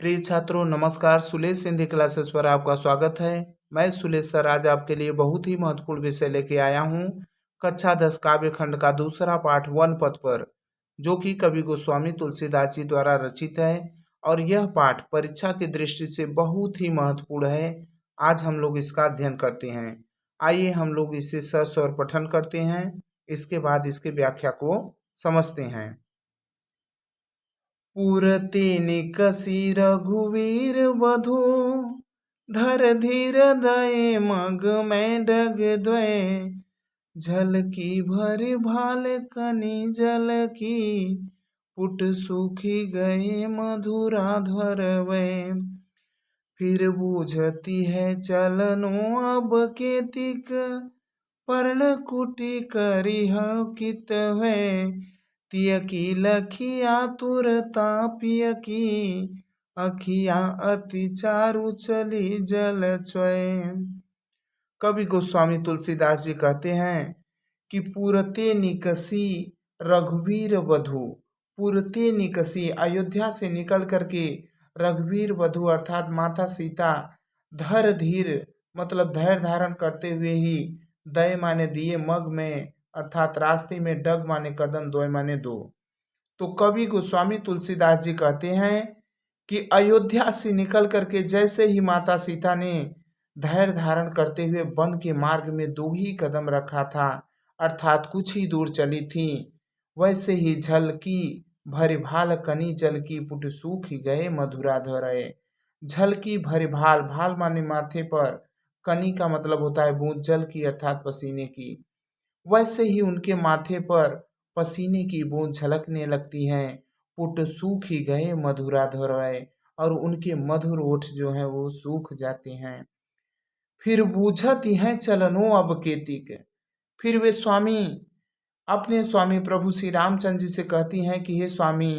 प्रिय छात्रों नमस्कार। सुलेश सिंधी क्लासेस पर आपका स्वागत है। मैं सुलेश सर आज आपके लिए बहुत ही महत्वपूर्ण विषय लेके आया हूँ। कक्षा 10 काव्य खंड का दूसरा पाठ वन पद पर, जो कि कवि गोस्वामी तुलसीदास जी द्वारा रचित है और यह पाठ परीक्षा की दृष्टि से बहुत ही महत्वपूर्ण है। आज हम लोग इसका अध्ययन करते हैं। आइए हम लोग इसे सस्वर पठन करते हैं, इसके बाद इसके व्याख्या को समझते हैं। पुरते निकसी रघुवीर वधु, धर धीर दये मग में डग द्वय, झलकी भरि भाल कनि जल की, पुट सूखी गए मधुरा ध्वर वे। फिर बूझती है चलनो अब केतिक, पर्ण कुटी करी कित है, तिय की लखिया तुरता पिय की, अखिया अति चारु चली जल चय। कवि गोस्वामी तुलसीदास जी कहते हैं कि पुरते निकसी रघुवीर वधु, पुरते निकसी अयोध्या से निकल करके रघुवीर वधु अर्थात माता सीता, धर धीर मतलब धैर्य धारण करते हुए ही, दय माने दिए, मग में अर्थात रास्ते में, डग माने कदम, द्वय माने दो। तो कवि गोस्वामी तुलसीदास जी कहते हैं कि अयोध्या से निकल करके जैसे ही माता सीता ने धैर्य धारण करते हुए वन के मार्ग में 2 ही कदम रखा था, अर्थात कुछ ही दूर चली थी, वैसे ही झलकी भरि भाल कनि जल की, पुट सूख गए मधुरा धरय। झलकी भरि भाल, भाल माने माथे पर, कनि का मतलब होता है बूंद, जल की अर्थात पसीने की, वैसे ही उनके माथे पर पसीने की बूंद झलकने लगती हैं। पुट सूख ही गए मधुरा धरय, और उनके मधुर ओठ जो हैं वो सूख जाते हैं। फिर बूझत हैं चलनो अब केतिक, फिर वे स्वामी अपने स्वामी प्रभु श्री रामचंद्र जी से कहती हैं कि हे स्वामी,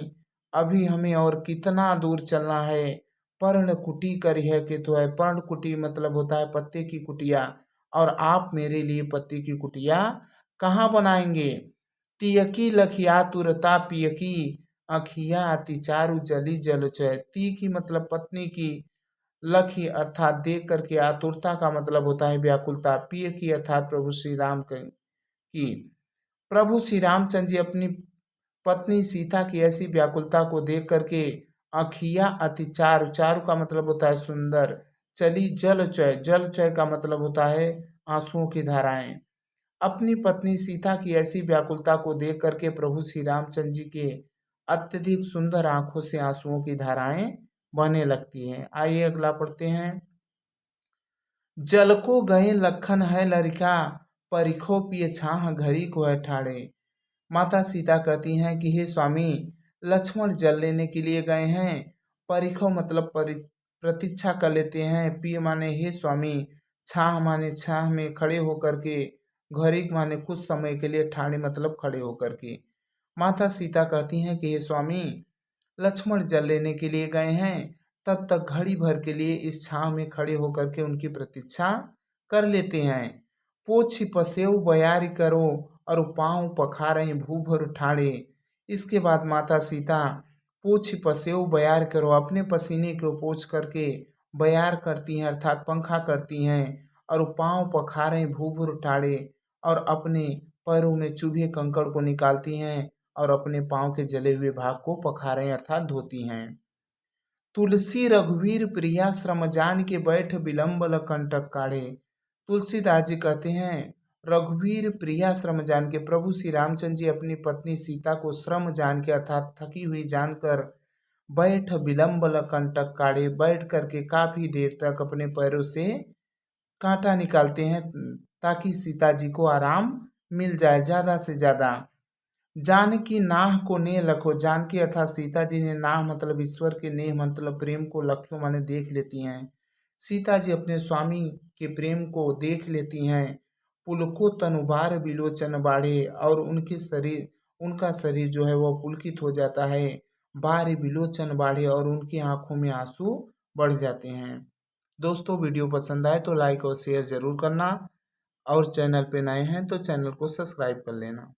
अभी हमें और कितना दूर चलना है। पर्ण कुटी करी है कि तो है, पर्ण कुटी मतलब होता है पत्ते की कुटिया, और आप मेरे लिए पत्ते की कुटिया कहाँ बनाएंगे। तियकी लखिया तुरता पियकी, अखिया अति चारु जली जल चय। ती की मतलब पत्नी की, लखी अर्थात देख करके, आतुरता का मतलब होता है व्याकुलता, पिय की अर्थात प्रभु श्री राम की। प्रभु श्री रामचंद्र जी अपनी पत्नी सीता की ऐसी व्याकुलता को देख करके, अखिया अति चारु, चारु का मतलब होता है सुंदर, चली जल चय, जल चय का मतलब होता है आंसुओं की धाराएं। अपनी पत्नी सीता की ऐसी व्याकुलता को देख करके प्रभु श्री रामचंद्र जी के अत्यधिक सुंदर आंखों से आंसुओं की धाराएं बहने लगती हैं। आइए अगला पढ़ते हैं। जल को गए लखन है लरिका, परिखो पिए छाह घड़ी को है ठाड़े। माता सीता कहती हैं कि हे स्वामी, लक्ष्मण जल लेने के लिए गए हैं, परिखो मतलब प्रतीक्षा कर लेते हैं, पिए माने हे स्वामी, छाह माने छाह में खड़े होकर के, घड़ी माने कुछ समय के लिए, ठाड़े मतलब खड़े होकर के। माता सीता कहती हैं कि हे स्वामी, लक्ष्मण जल लेने के लिए गए हैं, तब तक घड़ी भर के लिए इस छांव में खड़े होकर के उनकी प्रतीक्षा कर लेते हैं। पोछी पसेऊ बयारी करो, और पाँव पखारें भूभर ठाड़े। इसके बाद माता सीता पोछी पसेऊ बयार करो, अपने पसीने को पोंछ करके बयार करती हैं अर्थात पंखा करती हैं, और पाँव पखारें भूभर ठाड़े, और अपने पैरों में चुभे कंकड़ को निकालती हैं, और अपने पाँव के जले हुए भाग को पखारें अर्थात धोती हैं। तुलसी रघुवीर प्रिया श्रम जान के बैठ विलंब कंटक काढ़े। तुलसीदास जी कहते हैं, रघुवीर प्रिया श्रम जान के, प्रभु श्री रामचंद्र जी अपनी पत्नी सीता को श्रम जान के अर्थात थकी हुई जानकर, बैठ विलंब कंटक काढ़े, बैठ करके काफी देर तक अपने पैरों से कांटा निकालते हैं, ताकि सीता जी को आराम मिल जाए ज़्यादा से ज़्यादा। जानकी नाह को नेह लखो, जानकी अर्थात सीता जी ने, नाह मतलब ईश्वर के, नेह मतलब प्रेम को, लखो माने देख लेती हैं। सीता जी अपने स्वामी के प्रेम को देख लेती हैं। पुलको तनुबार विलोचन बाढ़े, और उनका शरीर जो है वह पुलकित हो जाता है। बार विलोचन बाढ़े, और उनकी आंखों में आंसू बढ़ जाते हैं। दोस्तों वीडियो पसंद आए तो लाइक और शेयर जरूर करना, और चैनल पे नए हैं तो चैनल को सब्सक्राइब कर लेना।